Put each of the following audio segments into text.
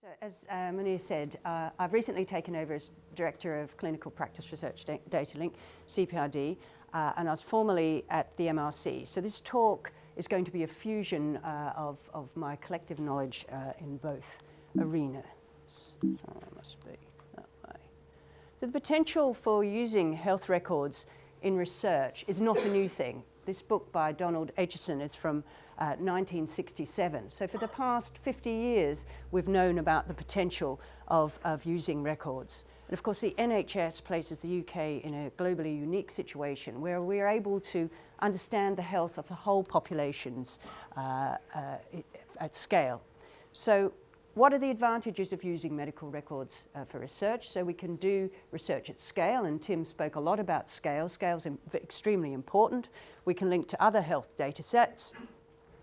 So as Munir said, I've recently taken over as Director of Clinical Practice Research Data Link, CPRD, and I was formerly at the MRC. So this talk is going to be a fusion of my collective knowledge in both arenas. So it must be that way. So the potential for using health records in research is not a new thing. This book by Donald Aitchison is from 1967. So for the past 50 years, we've known about the potential of using records. And of course, the NHS places the UK in a globally unique situation where we are able to understand the health of the whole populations at scale. So what are the advantages of using medical records for research? So we can do research at scale, and Tim spoke a lot about scale. Scale is extremely important. We can link to other health data sets.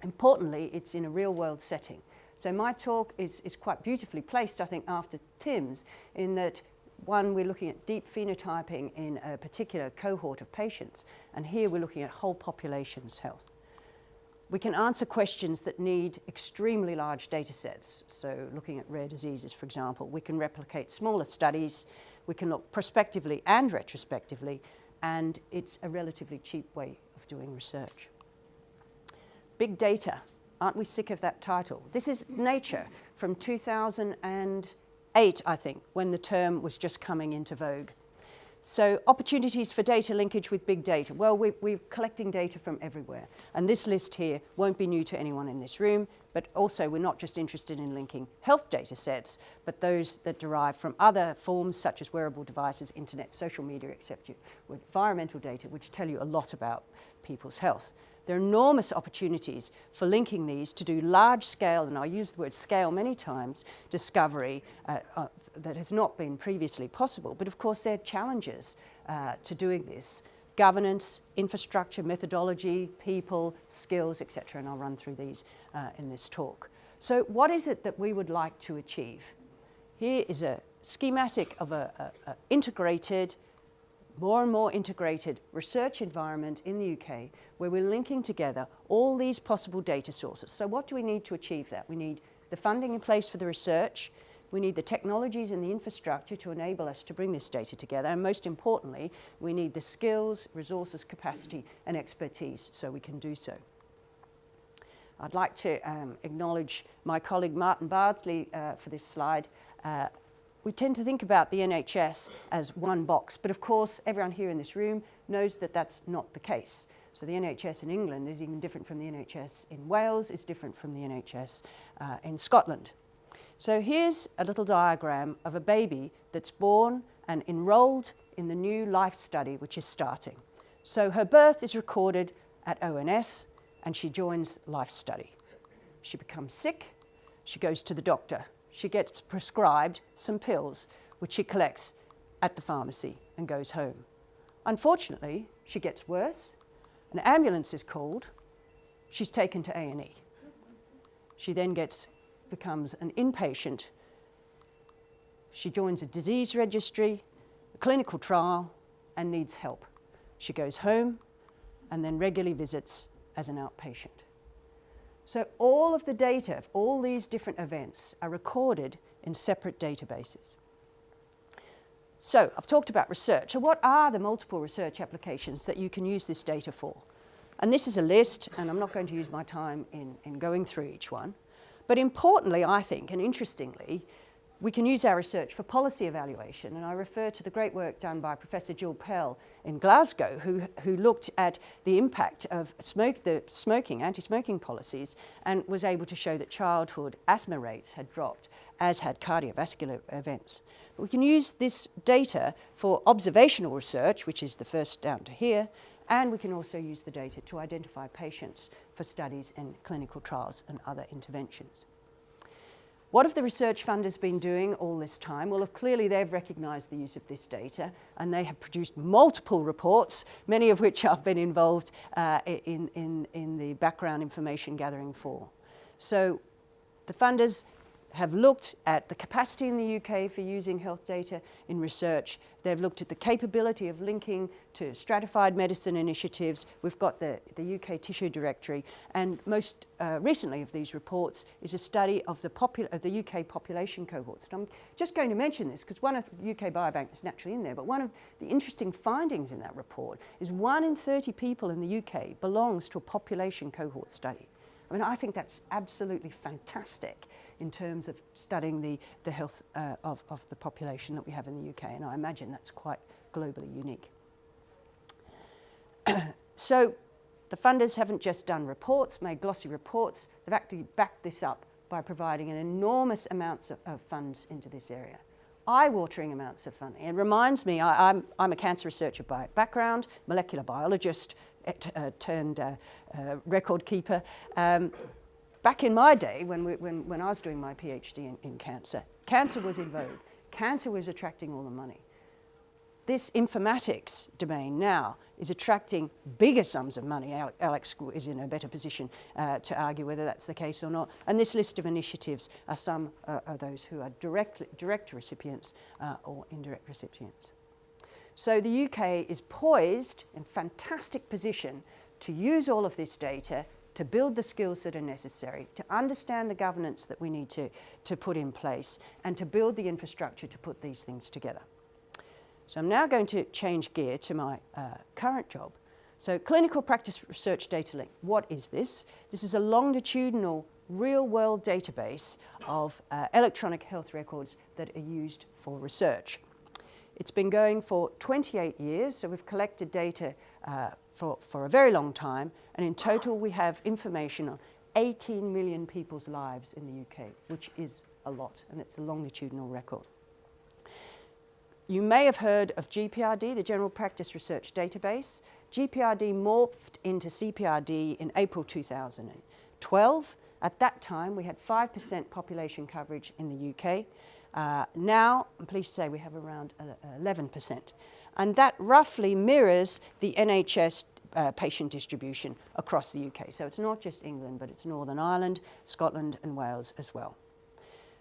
Importantly, it's in a real-world setting. So my talk is quite beautifully placed, I think, after Tim's, in that, one, we're looking at deep phenotyping in a particular cohort of patients, and here we're looking at whole populations' health. We can answer questions that need extremely large data sets. So looking at rare diseases, for example, we can replicate smaller studies, we can look prospectively and retrospectively, and it's a relatively cheap way of doing research. Big data, aren't we sick of that title? This is Nature from 2008, I think, when the term was just coming into vogue. So opportunities for data linkage with big data. Well, we're collecting data from everywhere. And this list here won't be new to anyone in this room, but also we're not just interested in linking health data sets, but those that derive from other forms such as wearable devices, internet, social media, etc., with environmental data, which tell you a lot about people's health. There are enormous opportunities for linking these to do large scale, and I use the word scale many times, discovery that has not been previously possible. But of course there are challenges to doing this. Governance, infrastructure, methodology, people, skills, etc. And I'll run through these in this talk. So what is it that we would like to achieve? Here is a schematic of an integrated, more and more integrated research environment in the UK where we're linking together all these possible data sources. So what do we need to achieve that? We need the funding in place for the research, we need the technologies and the infrastructure to enable us to bring this data together, and most importantly, we need the skills, resources, capacity and expertise so we can do so. I'd like to acknowledge my colleague Martin Bardsley for this slide. We tend to think about the NHS as one box, but of course everyone here in this room knows that that's not the case. So the NHS in England is even different from the NHS in Wales, is different from the NHS in Scotland. So here's a little diagram of a baby that's born and enrolled in the new life study which is starting. So her birth is recorded at ONS and she joins life study. She becomes sick, she goes to the doctor. She gets prescribed some pills, which she collects at the pharmacy and goes home. Unfortunately, she gets worse. An ambulance is called. She's taken to A&E. She then becomes an inpatient. She joins a disease registry, a clinical trial, and needs help. She goes home and then regularly visits as an outpatient. So all of the data of all these different events are recorded in separate databases. So I've talked about research. So what are the multiple research applications that you can use this data for? And this is a list, and I'm not going to use my time in going through each one. But importantly, I think, and interestingly, we can use our research for policy evaluation, and I refer to the great work done by Professor Jill Pell in Glasgow, who looked at the impact of anti-smoking policies, and was able to show that childhood asthma rates had dropped, as had cardiovascular events. But we can use this data for observational research, which is the first down to here, and we can also use the data to identify patients for studies in clinical trials and other interventions. What have the research funders been doing all this time? Well, clearly they've recognised the use of this data, and they have produced multiple reports, many of which I've been involved in the background information gathering for. So the funders have looked at the capacity in the UK for using health data in research. They've looked at the capability of linking to stratified medicine initiatives. We've got the UK tissue directory, and most recently of these reports is a study of the UK population cohorts. And I'm just going to mention this because one of the UK Biobank is naturally in there, but one of the interesting findings in that report is 1 in 30 people in the UK belongs to a population cohort study. I mean, I think that's absolutely fantastic in terms of studying the health of the population that we have in the UK, and I imagine that's quite globally unique. So the funders haven't just done reports, made glossy reports, they've actually backed this up by providing an enormous amounts of funds into this area. Eye-watering amounts of funding. It reminds me, I'm a cancer researcher by background, molecular biologist, turned record keeper. Back in my day, when I was doing my PhD in cancer, cancer was in vogue. Cancer was attracting all the money. This informatics domain now is attracting bigger sums of money. Alex is in a better position to argue whether that's the case or not. And this list of initiatives are some of those who are direct recipients or indirect recipients. So the UK is poised in fantastic position to use all of this data to build the skills that are necessary, to understand the governance that we need to put in place, and to build the infrastructure to put these things together. So I'm now going to change gear to my current job. So clinical practice research data link. What is this? This is a longitudinal real-world database of electronic health records that are used for research. It's been going for 28 years, so we've collected data for a very long time, and in total we have information on 18 million people's lives in the UK, which is a lot, and it's a longitudinal record. You may have heard of GPRD, the General Practice Research Database. GPRD morphed into CPRD in April 2012. At that time, we had 5% population coverage in the UK. Now, I'm pleased to say we have around 11%. And that roughly mirrors the NHS patient distribution across the UK. So it's not just England, but it's Northern Ireland, Scotland and Wales as well.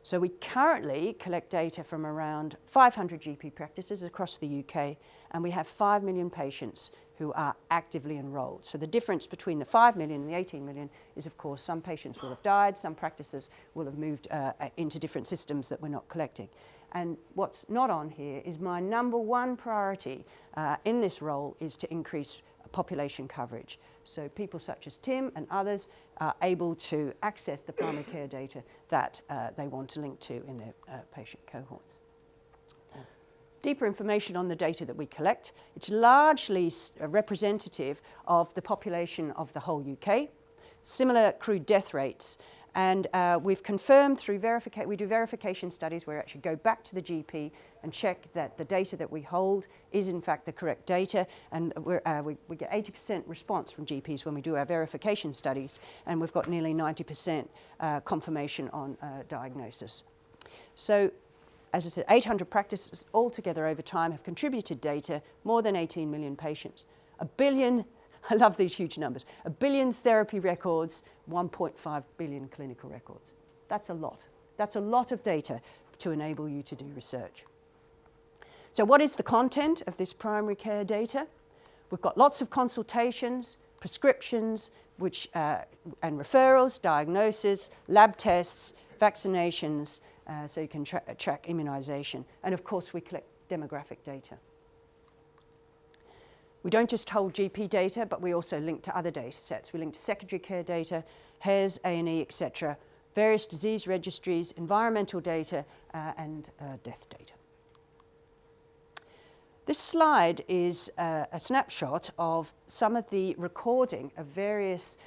So we currently collect data from around 500 GP practices across the UK, and we have 5 million patients who are actively enrolled. So the difference between the 5 million and the 18 million is, of course, some patients will have died, some practices will have moved into different systems that we're not collecting. And what's not on here is my number one priority in this role is to increase population coverage. So people such as Tim and others are able to access the primary care data that they want to link to in their patient cohorts. Deeper information on the data that we collect. It's largely representative of the population of the whole UK, similar crude death rates, and we've confirmed through we do verification studies where we actually go back to the GP and check that the data that we hold is in fact the correct data, and we get 80% response from GPs when we do our verification studies, and we've got nearly 90% confirmation on diagnosis. So, as I said, 800 practices altogether over time have contributed data, more than 18 million patients. 1 billion, I love these huge numbers, 1 billion therapy records, 1.5 billion clinical records. That's a lot. That's a lot of data to enable you to do research. So what is the content of this primary care data? We've got lots of consultations, prescriptions, and referrals, diagnosis, lab tests, vaccinations, so you can track immunisation. And of course, we collect demographic data. We don't just hold GP data, but we also link to other data sets. We link to secondary care data, HERS, A&E, etc., various disease registries, environmental data, and death data. This slide is a snapshot of some of the recording of various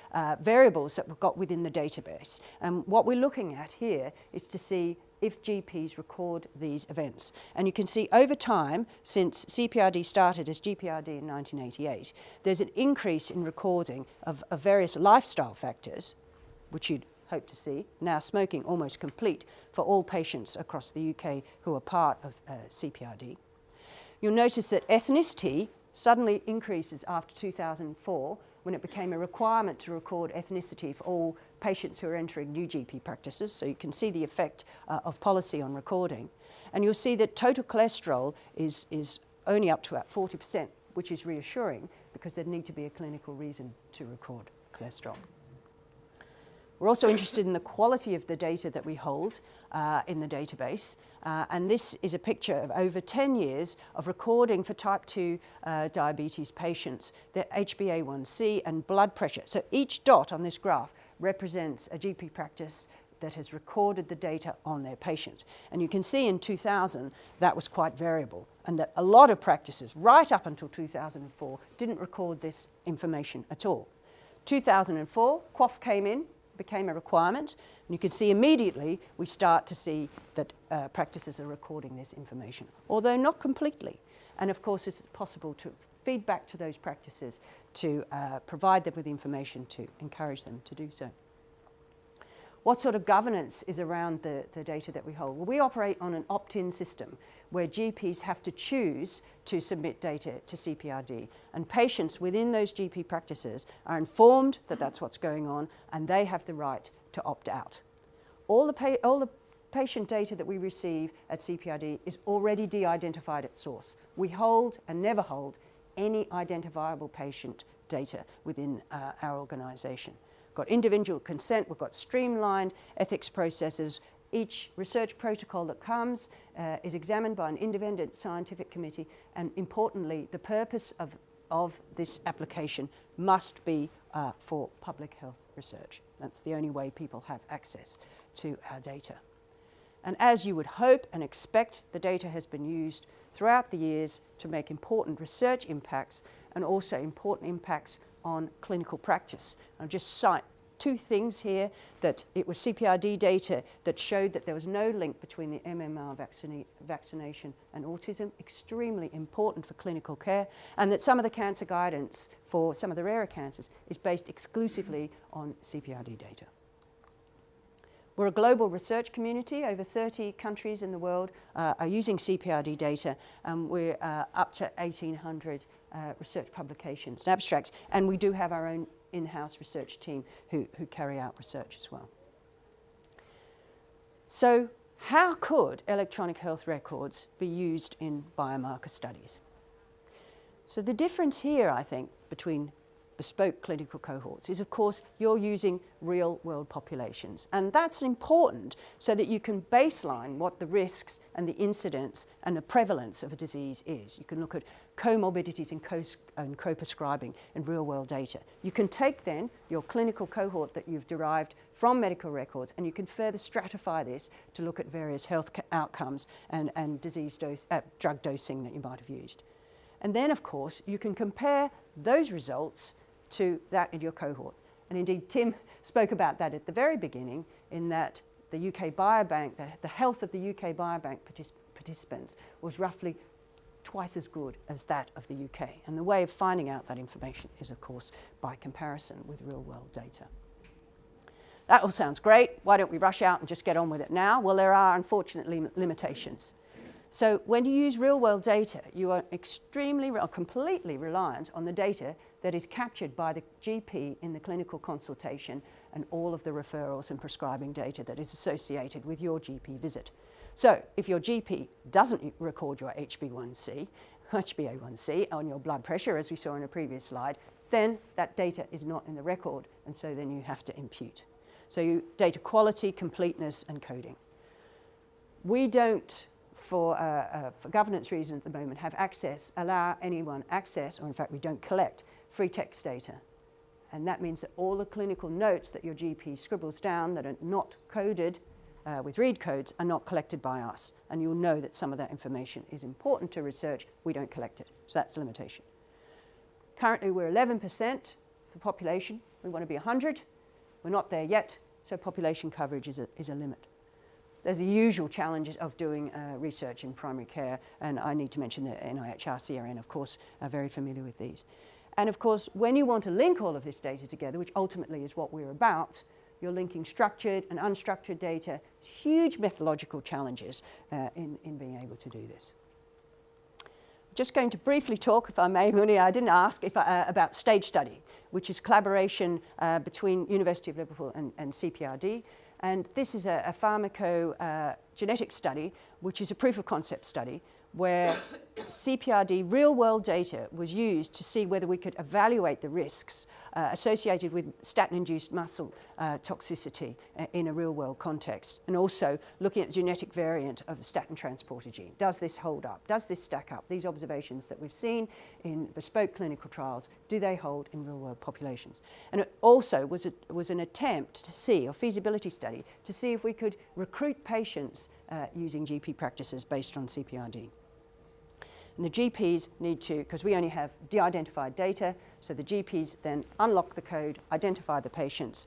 variables that we've got within the database. And what we're looking at here is to see if GPs record these events. And you can see over time, since CPRD started as GPRD in 1988, there's an increase in recording of various lifestyle factors, which you'd hope to see, now smoking almost complete for all patients across the UK who are part of CPRD. You'll notice that ethnicity suddenly increases after 2004 when it became a requirement to record ethnicity for all patients who are entering new GP practices. So you can see the effect of policy on recording. And you'll see that total cholesterol is only up to about 40%, which is reassuring because there'd need to be a clinical reason to record cholesterol. We're also interested in the quality of the data that we hold in the database. And this is a picture of over 10 years of recording for type 2 diabetes patients, their HbA1c and blood pressure. So each dot on this graph represents a GP practice that has recorded the data on their patient. And you can see in 2000 that was quite variable, and that a lot of practices right up until 2004 didn't record this information at all. 2004, QOF came in, became a requirement, and you can see immediately we start to see that practices are recording this information, although not completely. And of course it's possible to feed back to those practices to provide them with information to encourage them to do so. What sort of governance is around the data that we hold? Well, we operate on an opt-in system where GPs have to choose to submit data to CPRD, and patients within those GP practices are informed that that's what's going on, and they have the right to opt out. All the patient data that we receive at CPRD is already de-identified at source. We hold and never hold any identifiable patient data within our organisation. We've got individual consent, we've got streamlined ethics processes. Each research protocol that comes is examined by an independent scientific committee, and importantly, the purpose of this application must be for public health research. That's the only way people have access to our data. And as you would hope and expect, the data has been used throughout the years to make important research impacts and also important impacts on clinical practice. I'll just cite two things here, that it was CPRD data that showed that there was no link between the MMR vaccination and autism, extremely important for clinical care, and that some of the cancer guidance for some of the rarer cancers is based exclusively on CPRD data. We're a global research community. Over 30 countries in the world are using CPRD data, and we're up to 1,800 research publications and abstracts, and we do have our own in-house research team who carry out research as well. So how could electronic health records be used in biomarker studies? So the difference here, I think, between bespoke clinical cohorts is, of course, you're using real-world populations. And that's important so that you can baseline what the risks and the incidence and the prevalence of a disease is. You can look at comorbidities and co-prescribing in real-world data. You can take then your clinical cohort that you've derived from medical records, and you can further stratify this to look at various health outcomes and disease drug dosing that you might have used. And then, of course, you can compare those results to that in your cohort. And indeed, Tim spoke about that at the very beginning, in that the UK Biobank, the health of the UK Biobank participants was roughly twice as good as that of the UK. And the way of finding out that information is, of course, by comparison with real-world data. That all sounds great. Why don't we rush out and just get on with it now? Well, there are, unfortunately, limitations. So when you use real-world data, you are completely reliant on the data that is captured by the GP in the clinical consultation and all of the referrals and prescribing data that is associated with your GP visit. So if your GP doesn't record your HbA1c on your blood pressure, as we saw in a previous slide, then that data is not in the record, and so then you have to impute. So data quality, completeness, and coding. We don't, for governance reasons at the moment, allow anyone access, or in fact we don't collect free text data. And that means that all the clinical notes that your GP scribbles down that are not coded with read codes are not collected by us. And you'll know that some of that information is important to research. We don't collect it. So that's a limitation. Currently we're 11% of the population. We want to be 100. We're not there yet, so population coverage is a limit. There's the usual challenges of doing research in primary care, and I need to mention the NIHR CRN, of course, are very familiar with these. And of course, when you want to link all of this data together, which ultimately is what we're about, you're linking structured and unstructured data. Huge methodological challenges in being able to do this. Just going to briefly talk, if I may, Muni, I didn't ask about stage study. which is collaboration between University of Liverpool and CPRD. And this is a pharmacogenetics study, which is a proof of concept study, where CPRD real-world data was used to see whether we could evaluate the risks associated with statin-induced muscle toxicity in a real-world context, and also looking at the genetic variant of the statin transporter gene. Does this hold up? Does this stack up? These observations that we've seen in bespoke clinical trials, do they hold in real-world populations? And it also was an attempt to see, a feasibility study, to see if we could recruit patients using GP practices based on CPRD. And the GPs need to, because we only have de-identified data, so the GPs then unlock the code, identify the patients,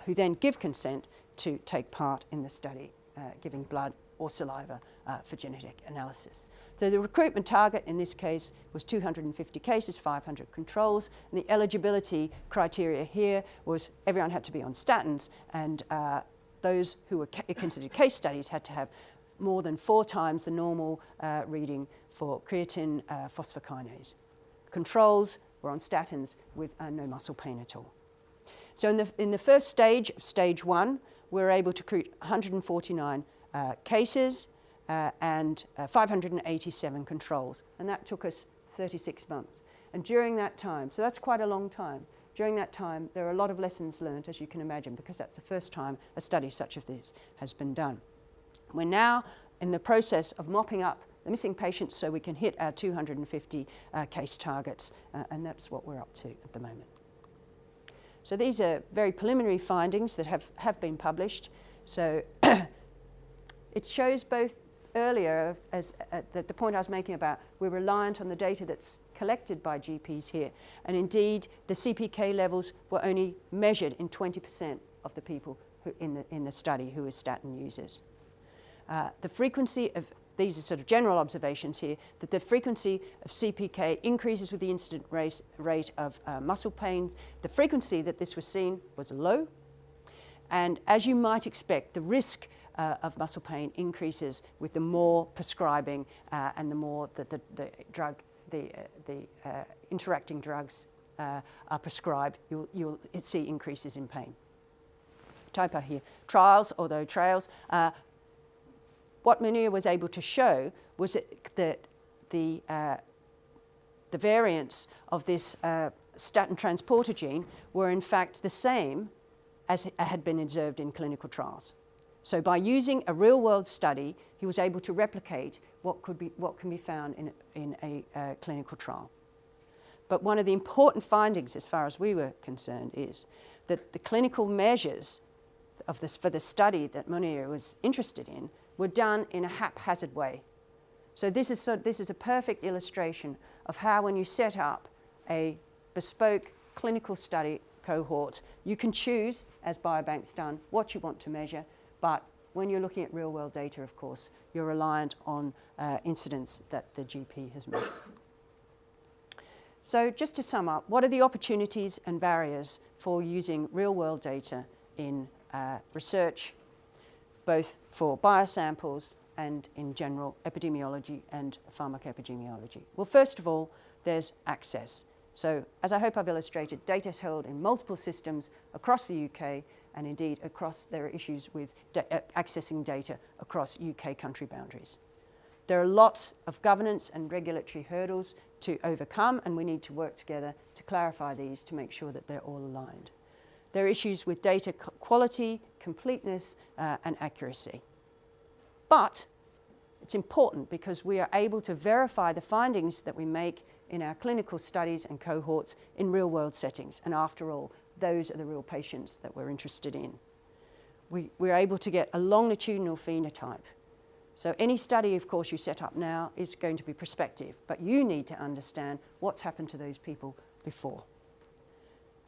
who then give consent to take part in the study, giving blood or saliva for genetic analysis. So the recruitment target in this case was 250 cases, 500 controls, and the eligibility criteria here was everyone had to be on statins, and those who were considered case studies had to have more than 4 times the normal reading for creatine phosphokinase. Controls were on statins with no muscle pain at all. So in the first stage, stage 1, we were able to recruit 149 cases and 587 controls, and that took us 36 months. And during that time, so that's quite a long time, during that time there are a lot of lessons learned, as you can imagine, because that's the first time a study such as this has been done. We're now in the process of mopping up the missing patients so we can hit our 250 case targets, and that's what we're up to at the moment. So these are very preliminary findings that have been published. So it shows both earlier, as the point I was making about we're reliant on the data that's collected by GPs here, and indeed the CPK levels were only measured in 20% of the people who in the study who were statin users. The frequency of, these are sort of general observations here, that the frequency of CPK increases with the incident rate of muscle pains. The frequency that this was seen was low, and as you might expect, the risk of muscle pain increases with the more prescribing and the more that the interacting drugs are prescribed, you'll see increases in pain. Typo here. Trials, although trails. What Munir was able to show was that the variants of this statin transporter gene were in fact the same as had been observed in clinical trials. So by using a real-world study, he was able to replicate what can be found in a clinical trial. But one of the important findings, as far as we were concerned, is that the clinical measures of this for the study that Munir was interested in were done in a haphazard way. So this is a perfect illustration of how, when you set up a bespoke clinical study cohort, you can choose, as Biobank's done, what you want to measure, but when you're looking at real-world data, of course, you're reliant on incidents that the GP has measured. So just to sum up, what are the opportunities and barriers for using real-world data in research, both for biosamples and in general epidemiology and pharmacoepidemiology? Well, first of all, there's access. So, as I hope I've illustrated, data is held in multiple systems across the UK, and indeed there are issues with accessing data across UK country boundaries. There are lots of governance and regulatory hurdles to overcome, and we need to work together to clarify these to make sure that they're all aligned. There are issues with data quality, completeness, and accuracy. But it's important because we are able to verify the findings that we make in our clinical studies and cohorts in real-world settings. And after all, those are the real patients that we're interested in. We're able to get a longitudinal phenotype. So any study, of course, you set up now is going to be prospective, but you need to understand what's happened to those people before.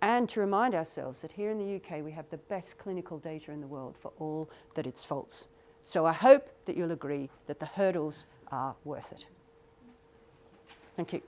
And to remind ourselves that here in the UK, we have the best clinical data in the world for all that its faults. So I hope that you'll agree that the hurdles are worth it. Thank you.